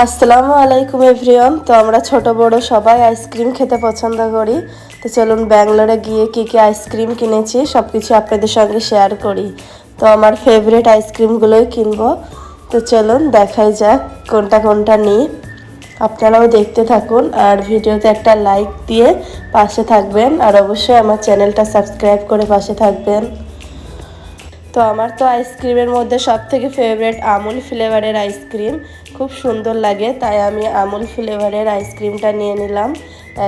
আসসালামু আলাইকুম এভরিওয়ান। তো আমরা ছোট বড় সবাই আইসক্রিম খেতে পছন্দ করি। তো চলুন ব্যাঙ্গালোরে গিয়ে কী কী আইসক্রিম কিনেছি সব কিছু আপনাদের সঙ্গে শেয়ার করি। তো আমার ফেভারিট আইসক্রিমগুলোই কিনবো। তো চলুন দেখাই যাক কোনটা কোনটা নিই। আপনারাও দেখতে থাকুন আর ভিডিওতে একটা লাইক দিয়ে পাশে থাকবেন, আর অবশ্যই আমার চ্যানেলটা সাবস্ক্রাইব করে পাশে থাকবেন। তো আমার তো আইসক্রিমের মধ্যে সবথেকে ফেভারিট আমুল ফ্লেভারের আইসক্রিম, খুব সুন্দর লাগে, তাই আমি আমুল ফ্লেভারের আইসক্রিমটা নিয়ে নিলাম।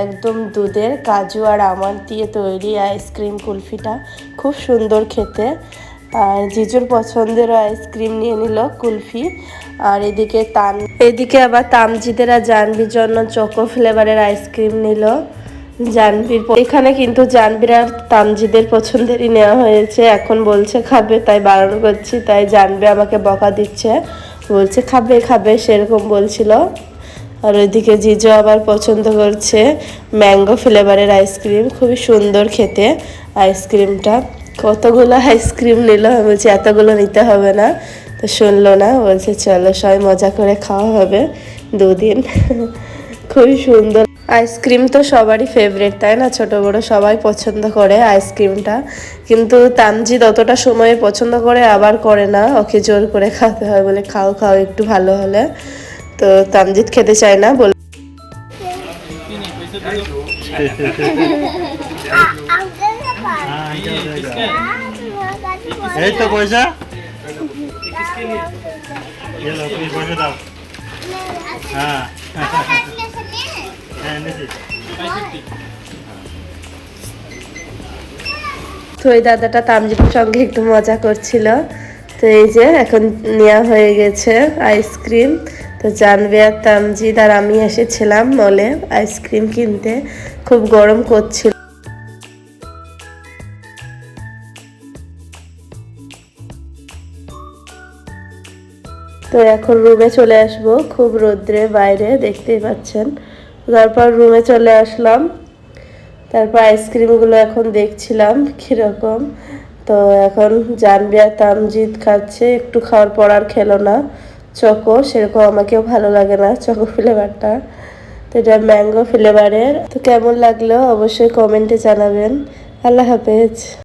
একদম দুধের কাজু আর আমন্ড দিয়ে তৈরি আইসক্রিম কুলফিটা খুব সুন্দর খেতে। আর জিজুর পছন্দেরও আইসক্রিম নিয়ে নিল কুলফি। আর এদিকে আবার তামজিদের আর জানবির জন্য চকো ফ্লেভারের আইসক্রিম নিল। জানবির এখানে কিন্তু জানবির আর তামজিদের পছন্দেরই নেওয়া হয়েছে। এখন বলছে খাবে, তাই বারণ করছি, তাই জানবি আমাকে বকা দিচ্ছে, বলছে খাবে খাবে সেরকম বলছিল। আর ওইদিকে জিজু আবার পছন্দ করছে ম্যাঙ্গো ফ্লেভারের আইসক্রিম, খুবই সুন্দর খেতে আইসক্রিমটা। কতগুলো আইসক্রিম নিল, আমি বলছি এতগুলো নিতে হবে না, তো শুনলো না, বলছে চলো সবাই মজা করে খাওয়া হবে দুদিন। খুবই সুন্দর আইসক্রিম, তো সবারই ফেভারিট তাই না, ছোট বড় সবাই পছন্দ করে আইসক্রিমটা। কিন্তু তামজিদ অতটা সময়ে পছন্দ করে আবার করে না, ওকে জোর করে খাওয়াতে হয়, বলে খাও খাও একটু ভালো হলে। তো তামজিদ খেতে চায় না, বলে এই তো পয়সা পয়সা দাও। হ্যাঁ তো এই দাদাটা তামজিদের সঙ্গে একটু মজা করছিল। তো এই যে এখন নেওয়া হয়ে গেছে আইসক্রিম। তো জানবি আর তামজিদ আর আমি এসেছিলাম মলে আইসক্রিম কিনতে, খুব গরম করছিল। তো এখন রুমে চলে আসবো, খুব রোদ্রে বাইরে দেখতেই পাচ্ছেন। তারপর রুমে চলে আসলাম, তারপর আইসক্রিমগুলো এখন দেখছিলাম কীরকম। তো এখন জানবি আর তামজিদ খাচ্ছে, একটু খাওয়ার পর আর খেলো না। চকো সেরকম আমাকেও ভালো লাগে না চকো ফ্লেভারটা, তো এটা ম্যাঙ্গো ফ্লেভারের। তো কেমন লাগলো অবশ্যই কমেন্টে জানাবেন। আল্লাহ হাফেজ।